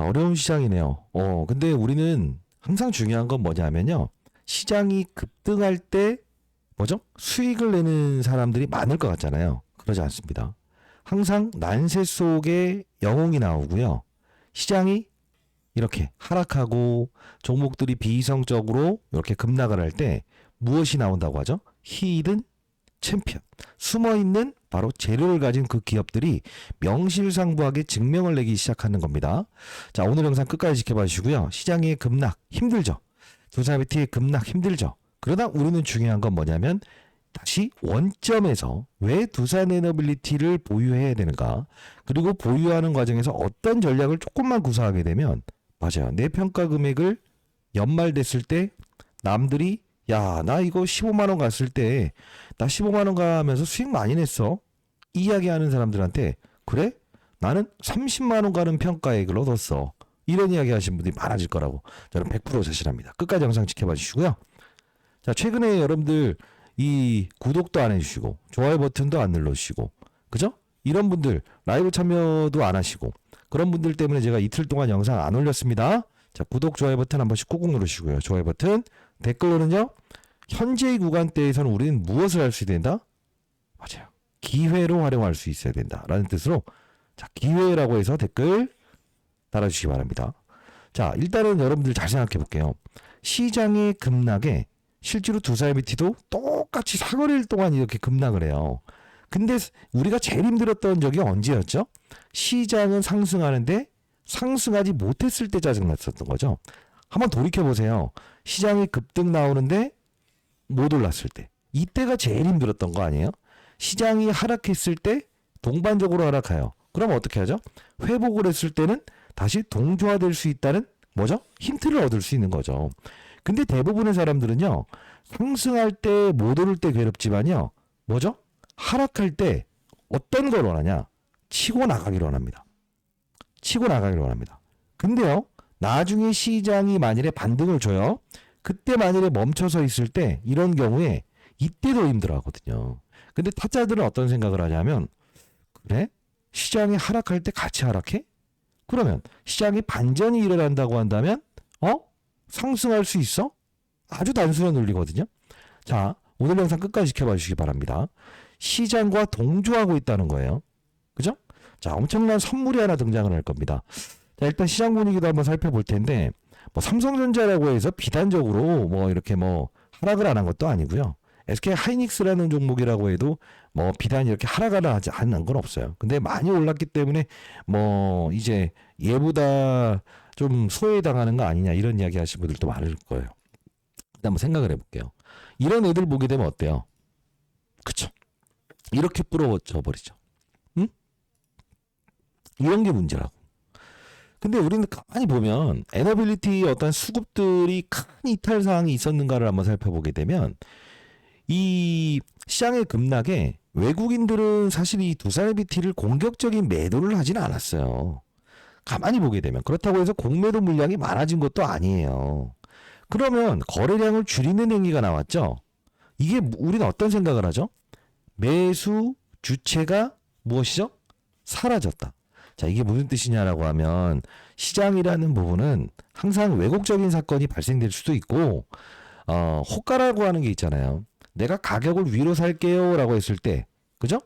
어려운 시장이네요. 근데 우리는 항상 중요한 건 뭐냐면요. 시장이 급등할 때 뭐죠? 수익을 내는 사람들이 많을 것 같잖아요. 그러지 않습니다. 항상 난세 속에 영웅이 나오고요. 시장이 이렇게 하락하고 종목들이 비이성적으로 이렇게 급락을 할 때 무엇이 나온다고 하죠? 히든 챔피언. 숨어있는 바로 재료를 가진 그 기업들이 명실상부하게 증명을 내기 시작하는 겁니다. 자, 오늘 영상 끝까지 지켜봐 주시고요. 시장의 급락 힘들죠. 두산베티의 급락 힘들죠. 그러다 우리는 중요한 건 뭐냐면 다시 원점에서 왜 두산에너빌리티를 보유해야 되는가, 그리고 보유하는 과정에서 어떤 전략을 조금만 구사하게 되면 맞아요. 내 평가 금액을 연말 됐을 때 남들이 야, 나 이거 15만 원 갔을 때 나 15만 원 가면서 수익 많이 냈어. 이야기하는 사람들한테 그래? 나는 30만 원 가는 평가액을 얻었어. 이런 이야기 하시는 분들이 많아질 거라고 저는 100% 자신합니다. 끝까지 영상 지켜봐 주시고요. 자, 최근에 여러분들 이 구독도 안 해주시고 좋아요 버튼도 안 눌러주시고 그죠? 이런 분들 라이브 참여도 안 하시고 그런 분들 때문에 제가 이틀 동안 영상 안 올렸습니다. 자, 구독, 좋아요 버튼 한 번씩 꾹꾹 누르시고요. 좋아요 버튼. 댓글로는요. 현재의 구간대에서는 우리는 무엇을 할 수 있어야 된다? 맞아요. 기회로 활용할 수 있어야 된다. 라는 뜻으로 자, 기회라고 해서 댓글 달아주시기 바랍니다. 자, 일단은 여러분들 잘 생각해 볼게요. 시장의 급락에 실제로 두산베티도 똑같이 사거리일 동안 이렇게 급락을 해요. 근데 우리가 제일 힘들었던 적이 언제였죠? 시장은 상승하는데 상승하지 못했을 때 짜증났었던 거죠. 한번 돌이켜보세요. 시장이 급등 나오는데 못 올랐을 때. 이때가 제일 힘들었던 거 아니에요? 시장이 하락했을 때 동반적으로 하락해요. 그럼 어떻게 하죠? 회복을 했을 때는 다시 동조화될 수 있다는 뭐죠? 힌트를 얻을 수 있는 거죠. 근데 대부분의 사람들은요. 상승할 때 못 오를 때 괴롭지만요. 뭐죠? 하락할 때 어떤 걸 원하냐? 치고 나가기를 원합니다. 치고 나가기를 원합니다. 근데요. 나중에 시장이 만일에 반등을 줘요. 그때 만일에 멈춰서 있을 때 이런 경우에 이때도 힘들어 하거든요. 근데 타짜들은 어떤 생각을 하냐면 그래? 시장이 하락할 때 같이 하락해? 그러면 시장이 반전이 일어난다고 한다면 상승할 수 있어? 아주 단순한 논리거든요. 자, 오늘 영상 끝까지 지켜봐 주시기 바랍니다. 시장과 동조하고 있다는 거예요. 그죠? 자, 엄청난 선물이 하나 등장을 할 겁니다. 자, 일단 시장 분위기도 한번 살펴볼 텐데 뭐 삼성전자라고 해서 비단적으로 뭐 이렇게 뭐 하락을 안 한 것도 아니고요. SK 하이닉스라는 종목이라고 해도 뭐 비단이 이렇게 하락을 하지 않은 건 없어요. 근데 많이 올랐기 때문에 뭐 이제 얘보다 좀 소외당하는 거 아니냐 이런 이야기 하시는 분들도 많을 거예요. 일단 한번 생각을 해볼게요. 이런 애들 보게 되면 어때요? 그쵸? 이렇게 부러워져 버리죠. 응? 이런 게 문제라고. 근데 우리는 가만히 보면 에너빌리티 어떤 수급들이 큰 이탈 사항이 있었는가를 한번 살펴보게 되면 이 시장의 급락에 외국인들은 사실 이 두산베티를 공격적인 매도를 하지는 않았어요. 가만히 보게 되면 그렇다고 해서 공매도 물량이 많아진 것도 아니에요. 그러면 거래량을 줄이는 행위가 나왔죠. 이게 우리는 어떤 생각을 하죠? 매수 주체가 무엇이죠? 사라졌다. 자, 이게 무슨 뜻이냐라고 하면 시장이라는 부분은 항상 왜곡적인 사건이 발생될 수도 있고 호가라고 하는 게 있잖아요. 내가 가격을 위로 살게요 라고 했을 때 그죠?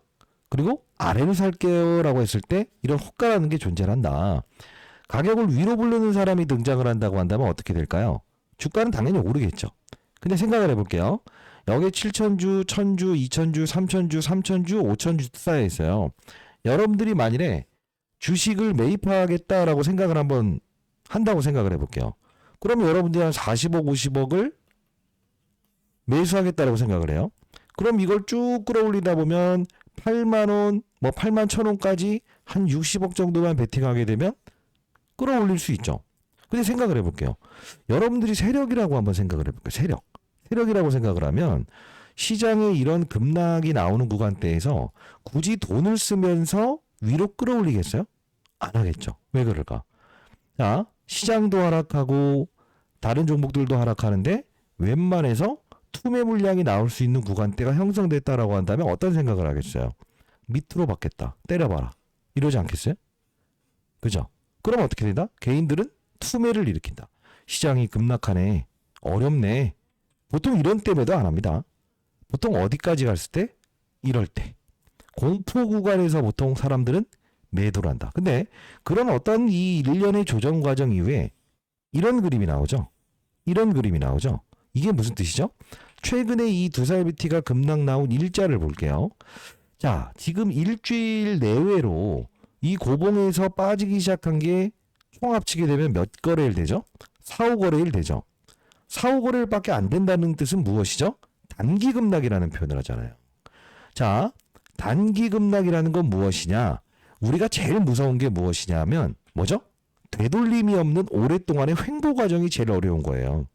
그리고 아래로 살게요 라고 했을 때 이런 호가라는 게 존재한다. 가격을 위로 부르는 사람이 등장을 한다고 한다면 어떻게 될까요? 주가는 당연히 오르겠죠. 근데 생각을 해볼게요. 여기에 7천주, 1000주, 2000주, 3000주, 3000주, 5000주 쌓여 있어요. 여러분들이 만일에 주식을 매입하겠다라고 생각을 한번 한다고 생각을 해볼게요. 그러면 여러분들이 한 40억, 50억을 매수하겠다라고 생각을 해요. 그럼 이걸 쭉 끌어올리다 보면 8만원, 뭐 8만 1000원까지 한 60억 정도만 베팅하게 되면 끌어올릴 수 있죠. 근데 생각을 해볼게요. 여러분들이 세력이라고 한번 생각을 해볼게요. 세력이라고 생각을 하면 시장에 이런 급락이 나오는 구간대에서 굳이 돈을 쓰면서 위로 끌어올리겠어요? 안 하겠죠. 왜 그럴까? 자, 시장도 하락하고 다른 종목들도 하락하는데 웬만해서 투매 물량이 나올 수 있는 구간대가 형성됐다라고 한다면 어떤 생각을 하겠어요? 밑으로 받겠다. 때려봐라. 이러지 않겠어요? 그죠? 그럼 어떻게 된다? 개인들은 투매를 일으킨다. 시장이 급락하네. 어렵네. 보통 이런 때매도 안 합니다. 보통 어디까지 갔을 때? 이럴 때. 공포 구간에서 보통 사람들은 매도를 한다. 근데 그런 어떤 이 일련의 조정 과정 이후에 이런 그림이 나오죠. 이런 그림이 나오죠. 이게 무슨 뜻이죠? 최근에 이 두사이비티가 급락 나온 일자를 볼게요. 자, 지금 일주일 내외로 이 고봉에서 빠지기 시작한 게 총 합치게 되면 몇 거래일 되죠? 4, 5거래일 되죠. 4, 5거래일밖에 안 된다는 뜻은 무엇이죠? 단기 급락이라는 표현을 하잖아요. 자, 단기 급락이라는 건 무엇이냐? 우리가 제일 무서운 게 무엇이냐면 뭐죠? 되돌림이 없는 오랫동안의 횡보 과정이 제일 어려운 거예요.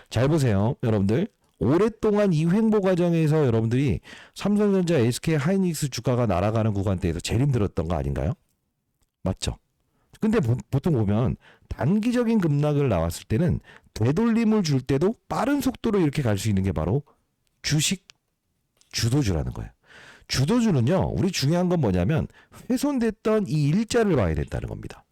잘 보세요, 여러분들. 오랫동안 이 횡보 과정에서 여러분들이 삼성전자, SK 하이닉스 주가가 날아가는 구간대에서 제일 힘들었던 거 아닌가요? 맞죠? 근데 보통 보면 단기적인 급락을 나왔을 때는 되돌림을 줄 때도 빠른 속도로 이렇게 갈 수 있는 게 바로 주식 주도주라는 거예요. 주도주는요, 우리 중요한 건 뭐냐면 훼손됐던 이 일자를 봐야 된다는 겁니다.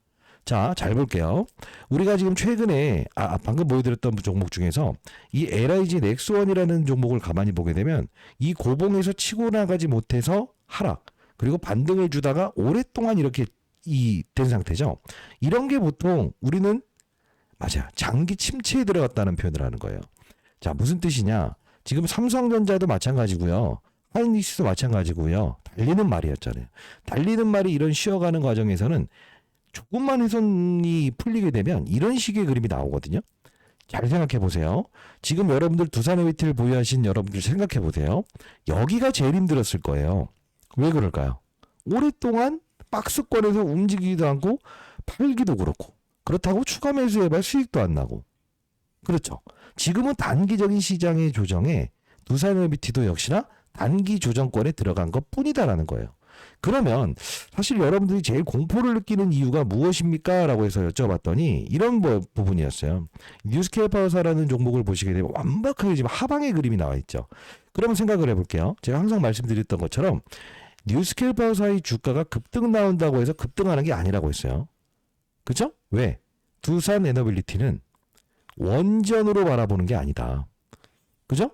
자, 잘 볼게요. 우리가 지금 최근에 방금 보여드렸던 종목 중에서 이 LIG 넥스원이라는 종목을 가만히 보게 되면 이 고봉에서 치고 나가지 못해서 하락, 그리고 반등을 주다가 오랫동안 이렇게 된 상태죠. 이런 게 보통 우리는 맞아요. 장기 침체에 들어갔다는 표현을 하는 거예요. 자, 무슨 뜻이냐? 지금 삼성전자도 마찬가지고요. 하이닉스도 마찬가지고요. 달리는 말이었잖아요. 달리는 말이 이런 쉬어가는 과정에서는 조금만 훼손이 풀리게 되면 이런 식의 그림이 나오거든요. 잘 생각해 보세요. 지금 여러분들 두산에비티를 보유하신 여러분들 생각해 보세요. 여기가 제일 힘들었을 거예요. 왜 그럴까요? 오랫동안 박스권에서 움직이기도 않고 팔기도 그렇고, 그렇다고 추가 매수해봐 수익도 안 나고. 그렇죠. 지금은 단기적인 시장의 조정에 두산에비티도 역시나 단기 조정권에 들어간 것 뿐이다라는 거예요. 그러면 사실 여러분들이 제일 공포를 느끼는 이유가 무엇입니까? 라고 해서 여쭤봤더니 이런 부분이었어요. 뉴스케일 파워사라는 종목을 보시게 되면 완벽하게 지금 하방의 그림이 나와 있죠. 그러면 생각을 해볼게요. 제가 항상 말씀드렸던 것처럼 뉴스케일 파워사의 주가가 급등 나온다고 해서 급등하는 게 아니라고 했어요. 그죠? 왜? 두산 에너빌리티는 원전으로 바라보는 게 아니다. 그죠?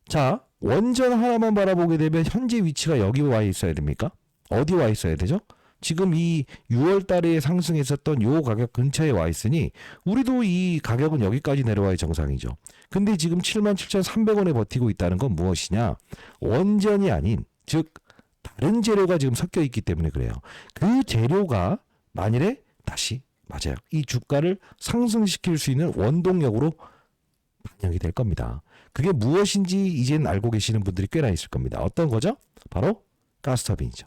자, 원전 하나만 바라보게 되면 현재 위치가 여기 와 있어야 됩니까? 어디 와 있어야 되죠? 지금 이 6월 달에 상승했었던 요 가격 근처에 와 있으니 우리도 이 가격은 여기까지 내려와야 정상이죠. 근데 지금 77,300원에 버티고 있다는 건 무엇이냐? 원전이 아닌, 즉 다른 재료가 지금 섞여 있기 때문에 그래요. 그 재료가 만일에 다시 맞아요. 이 주가를 상승시킬 수 있는 원동력으로 반영이 될 겁니다. 그게 무엇인지 이제는 알고 계시는 분들이 꽤나 있을 겁니다. 어떤 거죠? 바로 가스터빈이죠.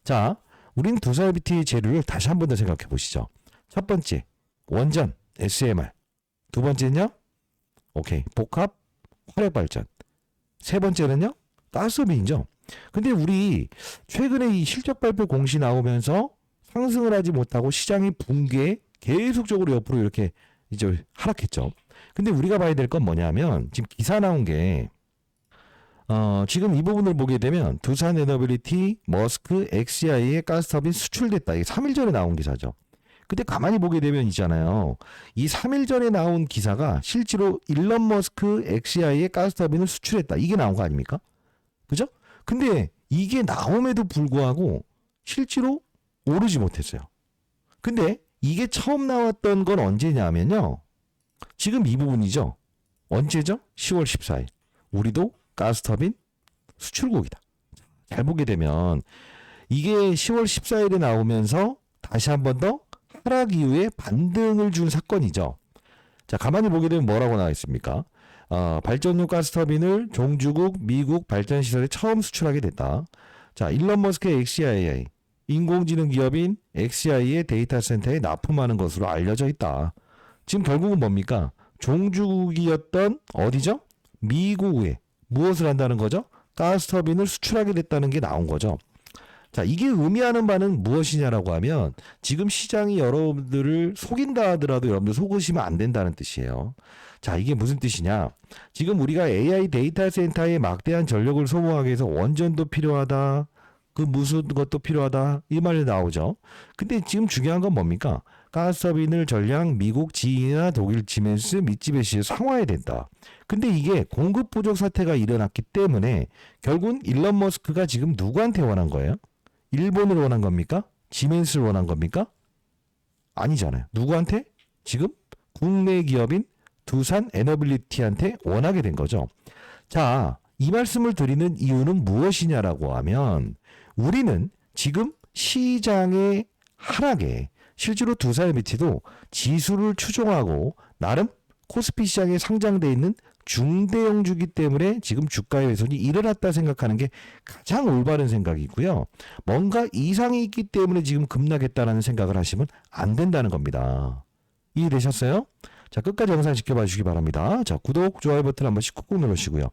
자, 우린 두산에비티 재료를 다시 한 번 더 생각해 보시죠. 첫 번째, 원전, SMR. 두 번째는요? 오케이, 복합, 화력발전. 세 번째는요? 가스터빈이죠. 근데 우리 최근에 이 실적 발표 공시 나오면서 상승을 하지 못하고 시장이 붕괴 계속적으로 옆으로 이렇게 이제 하락했죠. 근데 우리가 봐야 될 건 뭐냐면 지금 기사 나온 게 지금 이 부분을 보게 되면 두산 에너빌리티, 머스크, XCI의 가스터빈 수출됐다. 이게 3일 전에 나온 기사죠. 근데 가만히 보게 되면 있잖아요. 이 3일 전에 나온 기사가 실제로 일론 머스크, XCI의 가스터빈을 수출했다. 이게 나온 거 아닙니까? 그죠? 근데 이게 나옴에도 불구하고 실제로 오르지 못했어요. 근데 이게 처음 나왔던 건 언제냐면요. 지금 이 부분이죠. 언제죠? 10월 14일. 우리도 가스터빈 수출국이다. 잘 보게 되면 이게 10월 14일에 나오면서 다시 한 번 더 하락 이후에 반등을 준 사건이죠. 자, 가만히 보게 되면 뭐라고 나와 있습니까? 발전용 가스터빈을 종주국, 미국 발전시설에 처음 수출하게 됐다. 자, 일론 머스크의 XCIA, 인공지능 기업인 XCI의 데이터 센터에 납품하는 것으로 알려져 있다. 지금 결국은 뭡니까? 종주국이었던 어디죠? 미국에 무엇을 한다는 거죠? 가스터빈을 수출하게 됐다는 게 나온 거죠. 자, 이게 의미하는 바는 무엇이냐라고 하면 지금 시장이 여러분들을 속인다 하더라도 여러분들 속으시면 안 된다는 뜻이에요. 자, 이게 무슨 뜻이냐? 지금 우리가 AI 데이터 센터에 막대한 전력을 소모하기 위해서 원전도 필요하다. 그 무슨 것도 필요하다 이 말이 나오죠. 근데 지금 중요한 건 뭡니까? 가스터빈을 전량 미국 지이나 독일 지멘스, 미쯔비시에서 상화해야 된다. 근데 이게 공급 부족 사태가 일어났기 때문에 결국은 일론 머스크가 지금 누구한테 원한 거예요? 일본을 원한 겁니까? 지멘스를 원한 겁니까? 아니잖아요. 누구한테? 지금 국내 기업인 두산 에너빌리티한테 원하게 된 거죠. 자, 이 말씀을 드리는 이유는 무엇이냐라고 하면 우리는 지금 시장의 하락에 실제로 두산에너빌리티도 지수를 추종하고 나름 코스피 시장에 상장돼 있는 중대형주기 때문에 지금 주가의 훼손이 일어났다 생각하는 게 가장 올바른 생각이고요. 뭔가 이상이 있기 때문에 지금 급락했다는 생각을 하시면 안 된다는 겁니다. 이해되셨어요? 자, 끝까지 영상 지켜봐 주시기 바랍니다. 자, 구독, 좋아요 버튼 한 번씩 꾹꾹 눌러주시고요.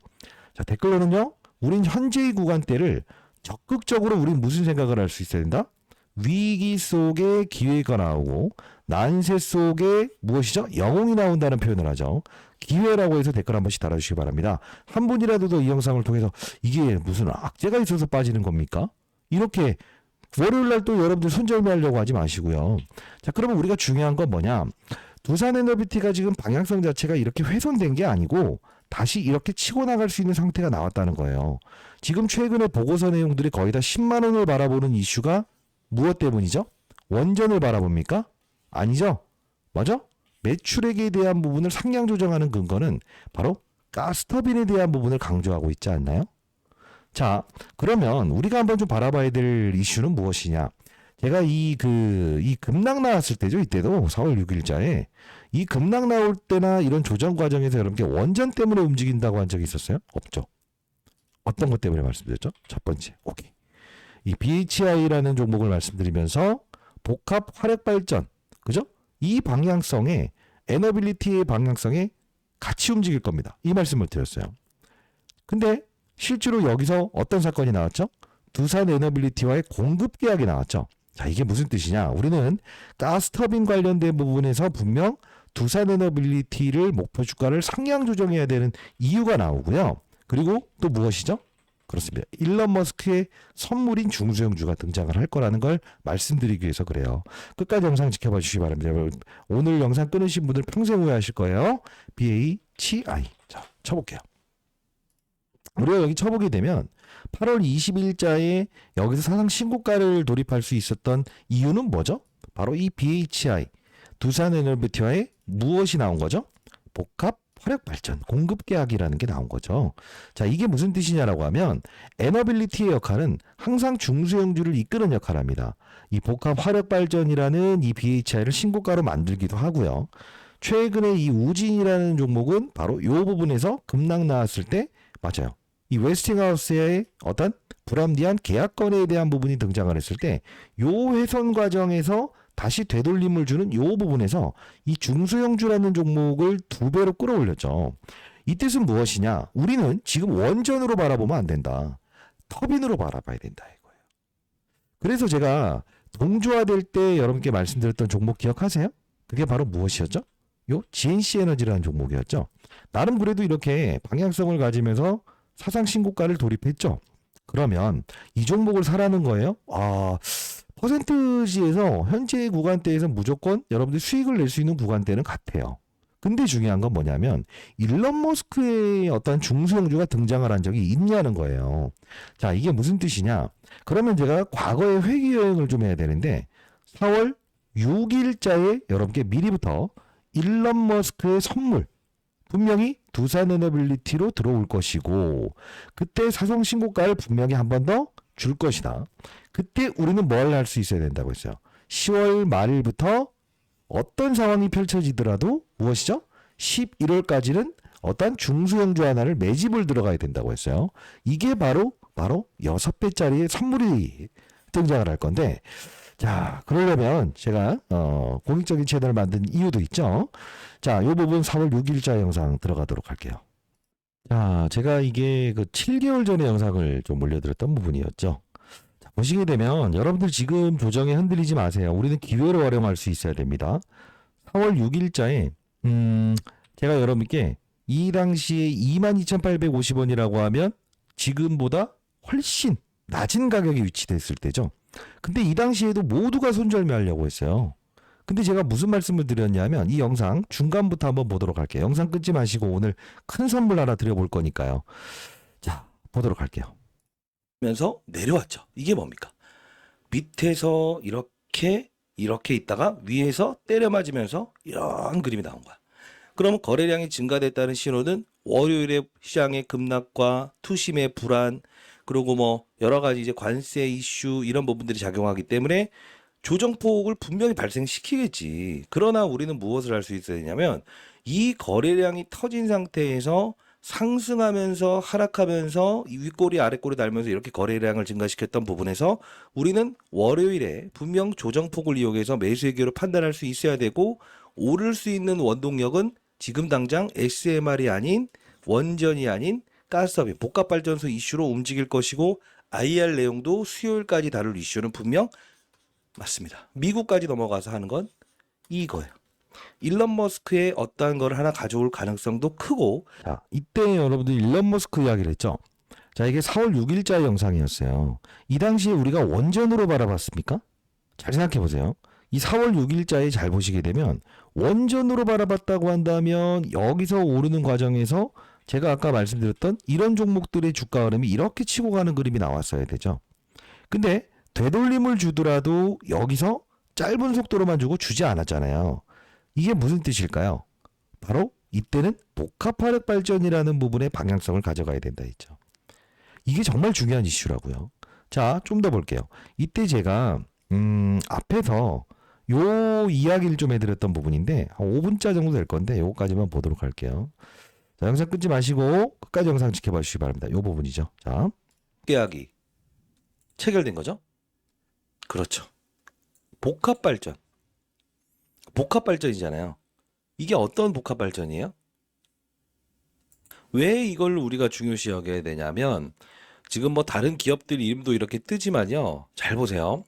자, 댓글로는요. 우린 현재의 구간대를 적극적으로 우린 무슨 생각을 할 수 있어야 된다? 위기 속에 기회가 나오고 난세 속에 무엇이죠? 영웅이 나온다는 표현을 하죠. 기회라고 해서 댓글 한 번씩 달아주시기 바랍니다. 한 분이라도 더 이 영상을 통해서 이게 무슨 악재가 있어서 빠지는 겁니까? 이렇게 월요일날 또 여러분들 손절매하려고 하지 마시고요. 자, 그러면 우리가 중요한 건 뭐냐? 두산에너비티가 지금 방향성 자체가 이렇게 훼손된 게 아니고 다시 이렇게 치고 나갈 수 있는 상태가 나왔다는 거예요. 지금 최근에 보고서 내용들이 거의 다 10만 원을 바라보는 이슈가 무엇 때문이죠? 원전을 바라봅니까? 아니죠? 맞아? 매출액에 대한 부분을 상향 조정하는 근거는 바로 가스터빈에 대한 부분을 강조하고 있지 않나요? 자, 그러면 우리가 한번 좀 바라봐야 될 이슈는 무엇이냐? 제가 이 급락 나왔을 때죠. 이때도 4월 6일자에 이 급락 나올 때나 이런 조정 과정에서 여러분께 원전 때문에 움직인다고 한 적이 있었어요? 없죠. 어떤 것 때문에 말씀드렸죠? 첫 번째, 오케이. 이 BHI라는 종목을 말씀드리면서 복합 화력 발전, 그죠? 이 방향성에 에너빌리티의 방향성에 같이 움직일 겁니다. 이 말씀을 드렸어요. 근데 실제로 여기서 어떤 사건이 나왔죠? 두산 에너빌리티와의 공급 계약이 나왔죠. 자, 이게 무슨 뜻이냐? 우리는 가스터빈 관련된 부분에서 분명 두산 에너빌리티를 목표 주가를 상향 조정해야 되는 이유가 나오고요. 그리고 또 무엇이죠? 그렇습니다. 일론 머스크의 선물인 중소형주가 등장을 할 거라는 걸 말씀드리기 위해서 그래요. 끝까지 영상 지켜봐 주시기 바랍니다. 오늘 영상 끊으신 분들 평생 후회하실 거예요. BHI. 자, 쳐볼게요. 우리가 여기 쳐보게 되면 8월 20일자에 여기서 사상 신고가를 돌입할 수 있었던 이유는 뭐죠? 바로 이 BHI, 두산에너비티와의 무엇이 나온 거죠? 복합 화력 발전, 공급 계약이라는 게 나온 거죠. 자, 이게 무슨 뜻이냐라고 하면 에너빌리티의 역할은 항상 중소형주를 이끄는 역할을 합니다. 이 복합 화력 발전이라는 이 BHI를 신고가로 만들기도 하고요. 최근에 이 우진이라는 종목은 바로 이 부분에서 급락 나왔을 때 맞아요. 이 웨스팅하우스의 어떤 불합리한 계약건에 대한 부분이 등장을 했을 때 요 훼손 과정에서 다시 되돌림을 주는 요 부분에서 이 중소형주라는 종목을 2배로 끌어올렸죠. 이 뜻은 무엇이냐? 우리는 지금 원전으로 바라보면 안 된다. 터빈으로 바라봐야 된다 이거예요. 그래서 제가 동조화될 때 여러분께 말씀드렸던 종목 기억하세요? 그게 바로 무엇이었죠? 요 GNC 에너지라는 종목이었죠. 나름 그래도 이렇게 방향성을 가지면서 사상 신고가를 돌입했죠. 그러면 이 종목을 사라는 거예요? 퍼센트지에서 현재의 구간대에서 무조건 여러분들이 수익을 낼 수 있는 구간대는 같아요. 근데 중요한 건 뭐냐면 일론 머스크의 어떤 중소형주가 등장을 한 적이 있냐는 거예요. 자, 이게 무슨 뜻이냐? 그러면 제가 과거의 회귀 여행을 좀 해야 되는데 4월 6일자에 여러분께 미리부터 일론 머스크의 선물 분명히 두산에너빌리티로 들어올 것이고 그때 사상 신고가를 분명히 한 번 더 줄 것이다. 그때 우리는 뭘 할 수 있어야 된다고 했어요. 10월 말일부터 어떤 상황이 펼쳐지더라도 무엇이죠? 11월까지는 어떤 중소형주 하나를 매집을 들어가야 된다고 했어요. 이게 바로 6배짜리의 선물이 등장을 할 건데 자, 그러려면 제가 공익적인 채널을 만든 이유도 있죠. 자, 이 부분 4월 6일자 영상 들어가도록 할게요. 자, 제가 이게 그 7개월 전에 영상을 좀 올려드렸던 부분이었죠. 자, 보시게 되면 여러분들 지금 조정에 흔들리지 마세요. 우리는 기회로 활용할 수 있어야 됩니다. 4월 6일자에 제가 여러분께 이 당시에 22,850원이라고 하면 지금보다 훨씬 낮은 가격에 위치됐을 때죠. 근데 이 당시에도 모두가 손절매하려고 했어요. 근데 제가 무슨 말씀을 드렸냐면 이 영상 중간부터 한번 보도록 할게요. 영상 끊지 마시고 오늘 큰 선물 하나 드려볼 거니까요. 자, 보도록 할게요. 면서 내려왔죠. 이게 뭡니까? 밑에서 이렇게 있다가 위에서 때려 맞으면서 이런 그림이 나온 거야. 그러면 거래량이 증가됐다는 신호는 월요일에 시장의 급락과 투심의 불안, 그리고 뭐 여러 가지 이제 관세 이슈 이런 부분들이 작용하기 때문에 조정폭을 분명히 발생시키겠지. 그러나 우리는 무엇을 할 수 있어야 되냐면 이 거래량이 터진 상태에서 상승하면서 하락하면서 이 윗꼬리 아랫꼬리 달면서 이렇게 거래량을 증가시켰던 부분에서 우리는 월요일에 분명 조정폭을 이용해서 매수의 기회를 판단할 수 있어야 되고, 오를 수 있는 원동력은 지금 당장 SMR이 아닌 원전이 아닌 가스터빈 복합발전소 이슈로 움직일 것이고, IR 내용도 수요일까지 다룰 이슈는 분명 맞습니다. 미국까지 넘어가서 하는 건 이거예요. 일론 머스크의 어떠한 걸 하나 가져올 가능성도 크고. 자, 이때 여러분들 일론 머스크 이야기를 했죠. 자, 이게 4월 6일자의 영상이었어요. 이 당시에 우리가 원전으로 바라봤습니까? 잘 생각해 보세요. 이 4월 6일자에 잘 보시게 되면 원전으로 바라봤다고 한다면 여기서 오르는 과정에서 제가 아까 말씀드렸던 이런 종목들의 주가 흐름이 이렇게 치고 가는 그림이 나왔어야 되죠. 근데 되돌림을 주더라도 여기서 짧은 속도로만 주고 주지 않았잖아요. 이게 무슨 뜻일까요? 바로 이때는 복합화력 발전이라는 부분의 방향성을 가져가야 된다 했죠. 이게 정말 중요한 이슈라고요. 자, 좀 더 볼게요. 이때 제가 앞에서 요 이야기를 좀 해드렸던 부분인데 한 5분짜 정도 될 건데 요거까지만 보도록 할게요. 자, 영상 끊지 마시고 끝까지 영상 지켜봐 주시기 바랍니다. 요 부분이죠. 자, 계약이 체결된 거죠? 그렇죠. 복합발전. 복합발전이잖아요. 이게 어떤 복합발전이에요? 왜 이걸 우리가 중요시 여겨야 되냐면 지금 뭐 다른 기업들 이름도 이렇게 뜨지만요. 잘 보세요.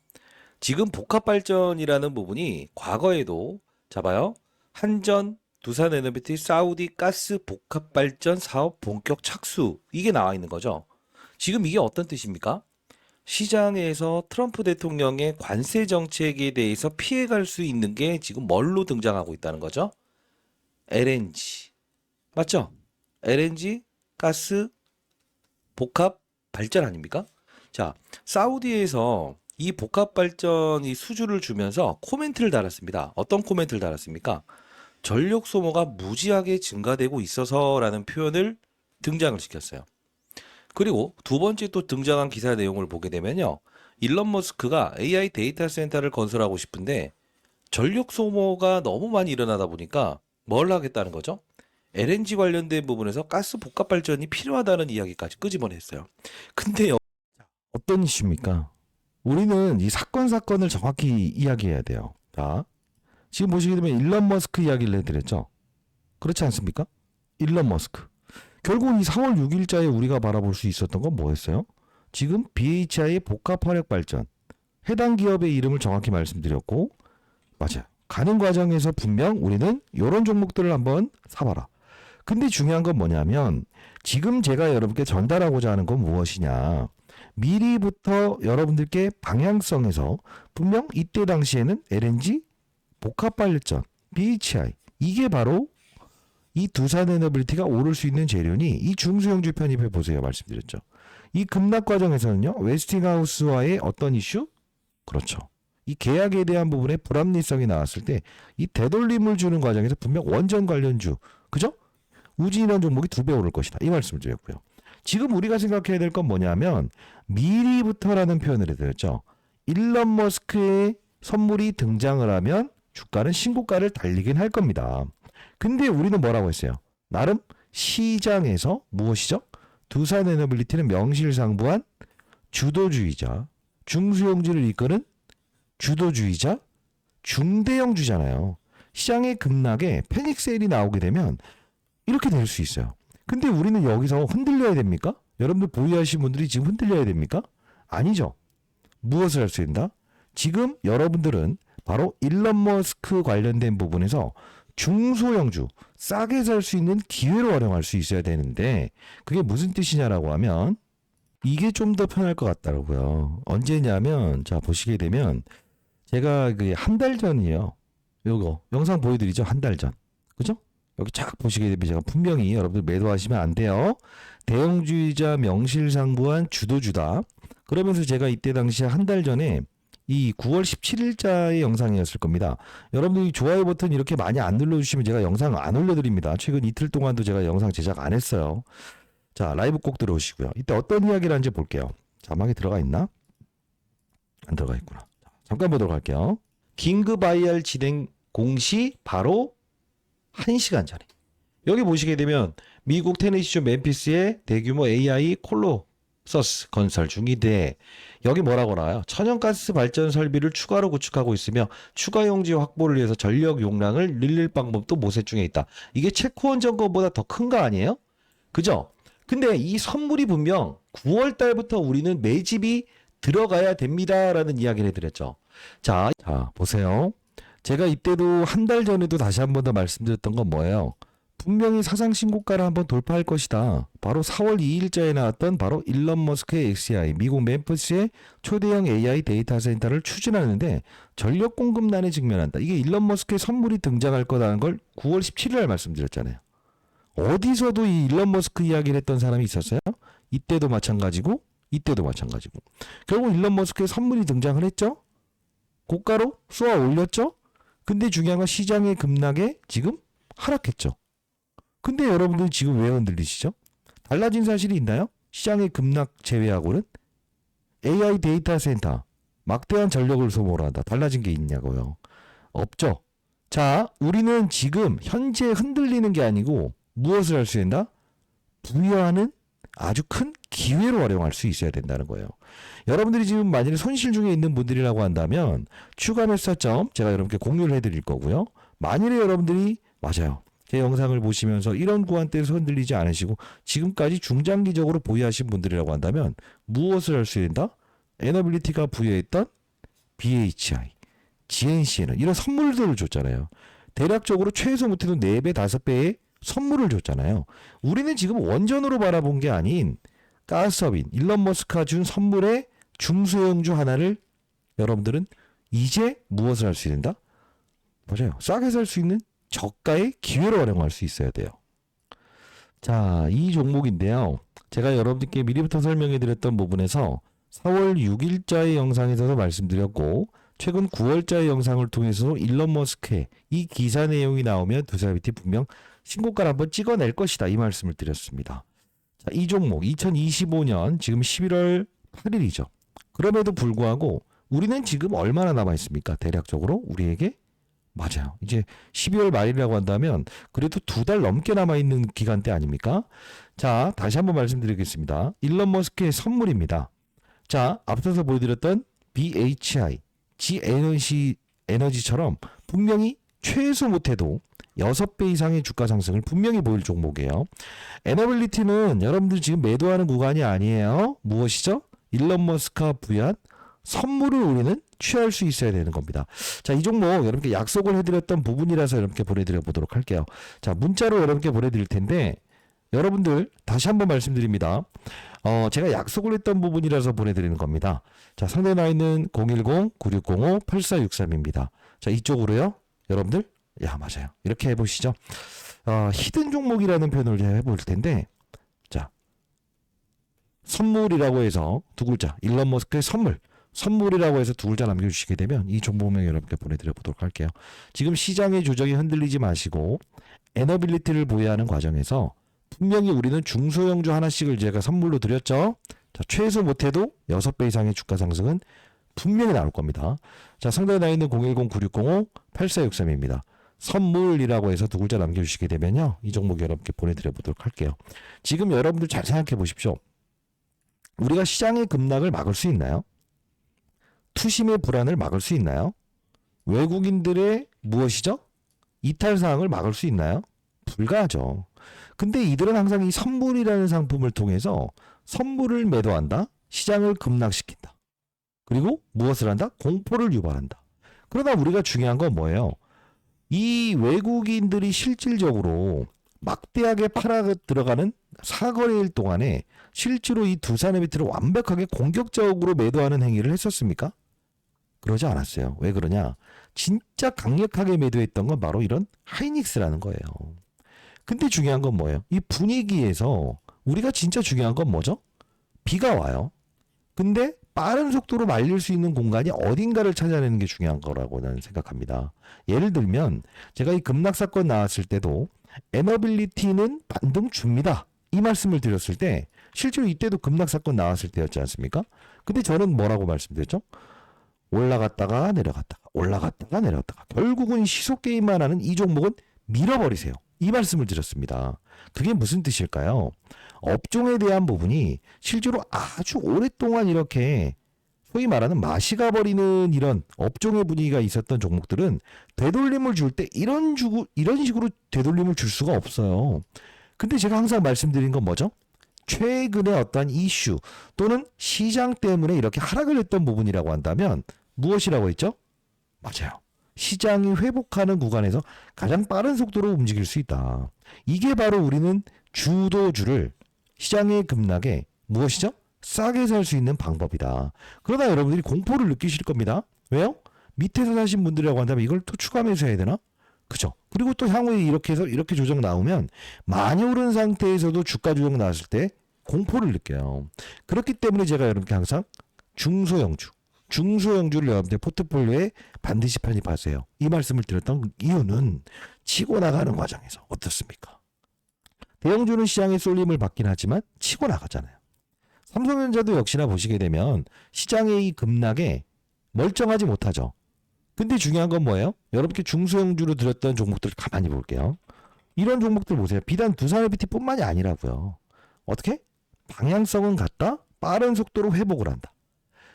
지금 복합발전이라는 부분이 과거에도 잡아요. 한전, 두산에너비티, 사우디 가스 복합발전 사업 본격 착수, 이게 나와 있는 거죠. 지금 이게 어떤 뜻입니까? 시장에서 트럼프 대통령의 관세 정책에 대해서 피해갈 수 있는 게 지금 뭘로 등장하고 있다는 거죠? LNG. 맞죠? LNG 가스 복합 발전 아닙니까? 자, 사우디에서 이 복합 발전이 수주를 주면서 코멘트를 달았습니다. 어떤 코멘트를 달았습니까? 전력 소모가 무지하게 증가되고 있어서라는 표현을 등장을 시켰어요. 그리고 두 번째 또 등장한 기사 내용을 보게 되면요. 일론 머스크가 AI 데이터 센터를 건설하고 싶은데 전력 소모가 너무 많이 일어나다 보니까 뭘 하겠다는 거죠? LNG 관련된 부분에서 가스 복합 발전이 필요하다는 이야기까지 끄집어냈어요. 근데 어떤 이슈입니까? 우리는 이 사건을 정확히 이야기해야 돼요. 자, 지금 보시게 되면 일론 머스크 이야기를 해드렸죠. 그렇지 않습니까? 일론 머스크. 결국 이 4월 6일자에 우리가 바라볼 수 있었던 건 뭐였어요? 지금 BHI의 복합화력 발전. 해당 기업의 이름을 정확히 말씀드렸고, 맞아요. 가는 과정에서 분명 우리는 이런 종목들을 한번 사봐라. 근데 중요한 건 뭐냐면 지금 제가 여러분께 전달하고자 하는 건 무엇이냐. 미리부터 여러분들께 방향성에서 분명 이때 당시에는 LNG, 복합발전, BHI, 이게 바로 이 두산에너빌리티가 오를 수 있는 재료니 이 중수용주 편입해 보세요. 말씀드렸죠. 이 급락 과정에서는요. 웨스팅하우스와의 어떤 이슈? 그렇죠. 이 계약에 대한 부분에 불합리성이 나왔을 때 이 되돌림을 주는 과정에서 분명 원전 관련주, 그죠? 우진이라는 종목이 2배 오를 것이다. 이 말씀을 드렸고요. 지금 우리가 생각해야 될 건 뭐냐면 미리부터라는 표현을 해드렸죠. 일론 머스크의 선물이 등장을 하면 주가는 신고가를 달리긴 할 겁니다. 근데 우리는 뭐라고 했어요? 나름 시장에서 무엇이죠? 두산에너빌리티는 명실상부한 주도주의자, 중수용주를 이끄는 주도주의자, 중대형주잖아요. 시장의 급락에 패닉 세일이 나오게 되면 이렇게 될 수 있어요. 근데 우리는 여기서 흔들려야 됩니까? 여러분들 보유하신 분들이 지금 흔들려야 됩니까? 아니죠. 무엇을 할 수 있다? 지금 여러분들은 바로 일론 머스크 관련된 부분에서 중소형주, 싸게 살 수 있는 기회로 활용할 수 있어야 되는데 그게 무슨 뜻이냐라고 하면 이게 좀 더 편할 것 같더라고요. 언제냐면 자 보시게 되면 제가 그 한 달 전이에요. 요거 영상 보여드리죠. 한 달 전. 그죠? 여기 쫙 보시게 되면 제가 분명히 여러분들 매도하시면 안 돼요. 대형주의자 명실상부한 주도주다. 그러면서 제가 이때 당시에 한 달 전에 이 9월 17일자의 영상이었을 겁니다. 여러분들이 좋아요 버튼 이렇게 많이 안 눌러주시면 제가 영상 안 올려드립니다. 최근 이틀 동안도 제가 영상 제작 안 했어요. 자, 라이브 꼭 들어오시고요. 이때 어떤 이야기를 하는지 볼게요. 자막에 들어가 있나? 안 들어가 있구나. 자, 잠깐 보도록 할게요. 긴급 IR 진행 공시 바로 1시간 전에. 여기 보시게 되면 미국 테네시주 멤피스의 대규모 AI 콜로서스 건설 중이대. 여기 뭐라고 나와요? 천연가스 발전 설비를 추가로 구축하고 있으며 추가 용지 확보를 위해서 전력 용량을 늘릴 방법도 모색 중에 있다. 이게 체코원 점검보다 더 큰 거 아니에요? 그죠? 근데 이 선물이 분명 9월 달부터 우리는 매집이 들어가야 됩니다라는 이야기를 해드렸죠. 자, 보세요. 제가 이때도 한 달 전에도 다시 한 번 더 말씀드렸던 건 뭐예요? 분명히 사상 신고가를 한번 돌파할 것이다. 바로 4월 2일자에 나왔던 바로 일론 머스크의 XAI, 미국 멤피스의 초대형 AI 데이터 센터를 추진하는데 전력 공급난에 직면한다. 이게 일론 머스크의 선물이 등장할 거라는 걸 9월 17일 날 말씀드렸잖아요. 어디서도 이 일론 머스크 이야기를 했던 사람이 있었어요? 이때도 마찬가지고 이때도 마찬가지고. 결국 일론 머스크의 선물이 등장을 했죠? 고가로 쏘아 올렸죠? 근데 중요한 건 시장의 급락에 지금 하락했죠. 근데 여러분들 지금 왜 흔들리시죠? 달라진 사실이 있나요? 시장의 급락 제외하고는 AI 데이터 센터 막대한 전력을 소모를 한다. 달라진 게 있냐고요. 없죠. 자, 우리는 지금 현재 흔들리는 게 아니고 무엇을 할 수 있다? 부여하는 아주 큰 기회로 활용할 수 있어야 된다는 거예요. 여러분들이 지금 만약에 손실 중에 있는 분들이라고 한다면 추가 매수점 제가 여러분께 공유를 해드릴 거고요. 만일에 여러분들이 맞아요. 제 영상을 보시면서 이런 구간대에서 흔들리지 않으시고 지금까지 중장기적으로 보유하신 분들이라고 한다면 무엇을 할 수 있다? 에너빌리티가 부여했던 BHI, GNC에는 이런 선물들을 줬잖아요. 대략적으로 최소 못해도 4배, 5배의 선물을 줬잖아요. 우리는 지금 원전으로 바라본 게 아닌 가스업인 일론 머스크가 준 선물의 중소형주 하나를 여러분들은 이제 무엇을 할 수 있다? 맞아요. 싸게 살 수 있는 저가의 기회로 활용할 수 있어야 돼요. 자, 이 종목인데요. 제가 여러분들께 미리부터 설명해 드렸던 부분에서 4월 6일자의 영상에서도 말씀드렸고 최근 9월자의 영상을 통해서 일론 머스크의 이 기사 내용이 나오면 두사비티 분명 신고가를 한번 찍어낼 것이다. 이 말씀을 드렸습니다. 자, 이 종목 2025년 지금 11월 8일이죠. 그럼에도 불구하고 우리는 지금 얼마나 남아 있습니까? 대략적으로 우리에게 맞아요. 이제 12월 말이라고 한다면 그래도 2달 넘게 남아있는 기간대 아닙니까? 자, 다시 한번 말씀드리겠습니다. 일론 머스크의 선물입니다. 자, 앞서서 보여드렸던 BHI, G에너지처럼 분명히 최소 못해도 6배 이상의 주가 상승을 분명히 보일 종목이에요. 에너빌리티는 여러분들 지금 매도하는 구간이 아니에요. 무엇이죠? 일론 머스크가 부여한 선물을 우리는 취할 수 있어야 되는 겁니다. 자, 이 종목 여러분께 약속을 해드렸던 부분이라서 여러분께 보내드려 보도록 할게요. 자, 문자로 여러분께 보내드릴 텐데 여러분들 다시 한번 말씀드립니다. 제가 약속을 했던 부분이라서 보내드리는 겁니다. 자, 상대에 나와 있는 010-9605-8463입니다. 자, 이쪽으로요. 여러분들 야, 맞아요. 이렇게 해보시죠. 히든 종목이라는 표현을 해볼 텐데 자, 선물이라고 해서 두 글자 일론 머스크의 선물이라고 해서 두 글자 남겨주시게 되면 이 종목명 여러분께 보내드려 보도록 할게요. 지금 시장의 조정이 흔들리지 마시고 에너빌리티를 보유하는 과정에서 분명히 우리는 중소형주 하나씩을 제가 선물로 드렸죠. 자, 최소 못해도 6배 이상의 주가 상승은 분명히 나올 겁니다. 자, 상단에 나 있는 010-9605-8463입니다. 선물이라고 해서 두 글자 남겨주시게 되면요. 이 종목 여러분께 보내드려 보도록 할게요. 지금 여러분들 잘 생각해 보십시오. 우리가 시장의 급락을 막을 수 있나요? 투심의 불안을 막을 수 있나요? 외국인들의 무엇이죠? 이탈 사항을 막을 수 있나요? 불가하죠. 근데 이들은 항상 이 선물이라는 상품을 통해서 선물을 매도한다. 시장을 급락시킨다. 그리고 무엇을 한다? 공포를 유발한다. 그러나 우리가 중요한 건 뭐예요? 이 외국인들이 실질적으로 막대하게 팔아 들어가는 사거래일 동안에 실제로 이 두산에비트를 완벽하게 공격적으로 매도하는 행위를 했었습니까? 그러지 않았어요. 왜 그러냐? 진짜 강력하게 매도했던 건 바로 이런 하이닉스라는 거예요. 근데 중요한 건 뭐예요? 이 분위기에서 우리가 진짜 중요한 건 뭐죠? 비가 와요. 근데 빠른 속도로 말릴 수 있는 공간이 어딘가를 찾아내는 게 중요한 거라고 나는 생각합니다. 예를 들면 제가 이 급락 사건 나왔을 때도 에너빌리티는 반등 줍니다. 이 말씀을 드렸을 때 실제로 이때도 급락 사건 나왔을 때였지 않습니까? 근데 저는 뭐라고 말씀드렸죠? 올라갔다가 내려갔다가 올라갔다가 내려갔다가 결국은 시속 게임만 하는 이 종목은 밀어버리세요. 이 말씀을 드렸습니다. 그게 무슨 뜻일까요? 업종에 대한 부분이 실제로 아주 오랫동안 이렇게 소위 말하는 맛이 가버리는 이런 업종의 분위기가 있었던 종목들은 되돌림을 줄 때 이런 식으로 되돌림을 줄 수가 없어요. 근데 제가 항상 말씀드린 건 뭐죠? 최근에 어떠한 이슈 또는 시장 때문에 이렇게 하락을 했던 부분이라고 한다면 무엇이라고 했죠? 맞아요. 시장이 회복하는 구간에서 가장 빠른 속도로 움직일 수 있다. 이게 바로 우리는 주도주를 시장의 급락에 무엇이죠? 싸게 살 수 있는 방법이다. 그러다 여러분들이 공포를 느끼실 겁니다. 왜요? 밑에서 사신 분들이라고 한다면 이걸 또 추가 매수해야 되나? 그죠? 그리고 또 향후에 이렇게 해서 이렇게 조정 나오면 많이 오른 상태에서도 주가 조정 나왔을 때 공포를 느껴요. 그렇기 때문에 제가 여러분께 항상 중소형주를 여러분들 포트폴리오에 반드시 편입하세요. 이 말씀을 드렸던 이유는 치고 나가는 과정에서 어떻습니까? 대형주는 시장의 쏠림을 받긴 하지만 치고 나가잖아요. 삼성전자도 역시나 보시게 되면 시장의 이 급락에 멀쩡하지 못하죠. 근데 중요한 건 뭐예요? 여러분께 중소형주로 드렸던 종목들을 가만히 볼게요. 이런 종목들 보세요. 비단 두산에비티뿐만이 아니라고요. 어떻게? 방향성은 같다. 빠른 속도로 회복을 한다.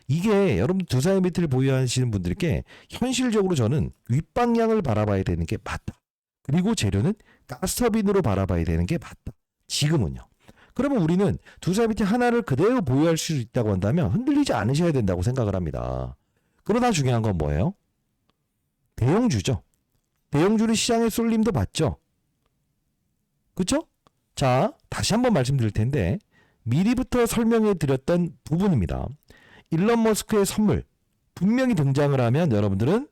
이게 여러분 두산에비티를 보유하시는 분들께 현실적으로 저는 윗방향을 바라봐야 되는 게 맞다. 그리고 재료는 가스터빈으로 바라봐야 되는 게 맞다. 지금은요. 그러면 우리는 두산에비티 하나를 그대로 보유할 수 있다고 한다면 흔들리지 않으셔야 된다고 생각을 합니다. 그러나 중요한 건 뭐예요? 대형주죠. 대형주는 시장의 쏠림도 받죠. 그렇죠? 자, 다시 한번 말씀드릴 텐데 미리부터 설명해 드렸던 부분입니다. 일론 머스크의 선물 분명히 등장을 하면 여러분들은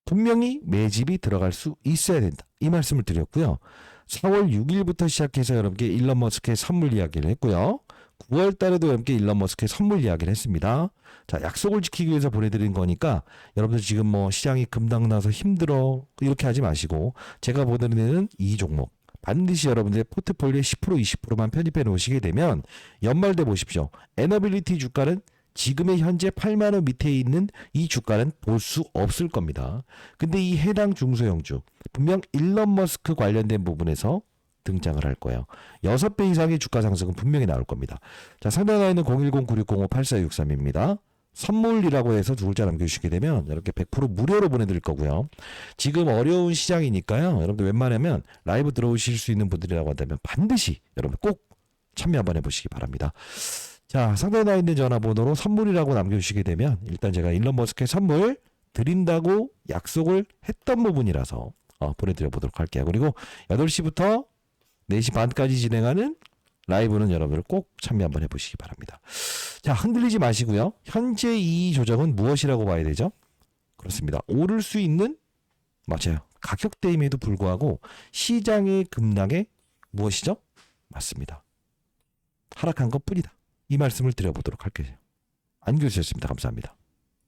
분명히 매집이 들어갈 수 있어야 된다. 이 말씀을 드렸고요. 4월 6일부터 시작해서 여러분께 일론 머스크의 선물 이야기를 했고요. 9월 달에도 여러분께 일론 머스크의 선물 이야기를 했습니다. 자, 약속을 지키기 위해서 보내드린 거니까 여러분들 지금 뭐 시장이 급락나서 힘들어 이렇게 하지 마시고 제가 보내드리는 이 종목 반드시 여러분들의 포트폴리오에 10% 20%만 편입해 놓으시게 되면 연말 돼 보십시오. 에너빌리티 주가는 지금의 현재 8만 원 밑에 있는 이 주가는 볼 수 없을 겁니다. 근데 이 해당 중소형주 분명 일론 머스크 관련된 부분에서 등장을 할 거예요. 6배 이상의 주가 상승은 분명히 나올 겁니다. 자, 상단에 나와 있는 010-9605-8463입니다. 선물이라고 해서 두 글자 남겨주시게 되면 이렇게 100% 무료로 보내드릴 거고요. 지금 어려운 시장이니까요. 여러분들 웬만하면 라이브 들어오실 수 있는 분들이라고 한다면 반드시 여러분 꼭 참여 한번 해보시기 바랍니다. 자, 상단에 나와 있는 전화번호로 선물이라고 남겨주시게 되면 일단 제가 일론 머스크의 선물 드린다고 약속을 했던 부분이라서 보내드려 보도록 할게요. 그리고 8시부터 4시 반까지 진행하는 라이브는 여러분들 꼭 참여 한번 해보시기 바랍니다. 자, 흔들리지 마시고요. 현재 이 조정은 무엇이라고 봐야 되죠? 그렇습니다. 오를 수 있는 맞아요. 가격대임에도 불구하고 시장의 급락에 무엇이죠? 맞습니다. 하락한 것 뿐이다. 이 말씀을 드려보도록 할게요. 안겨주셨습니다. 감사합니다.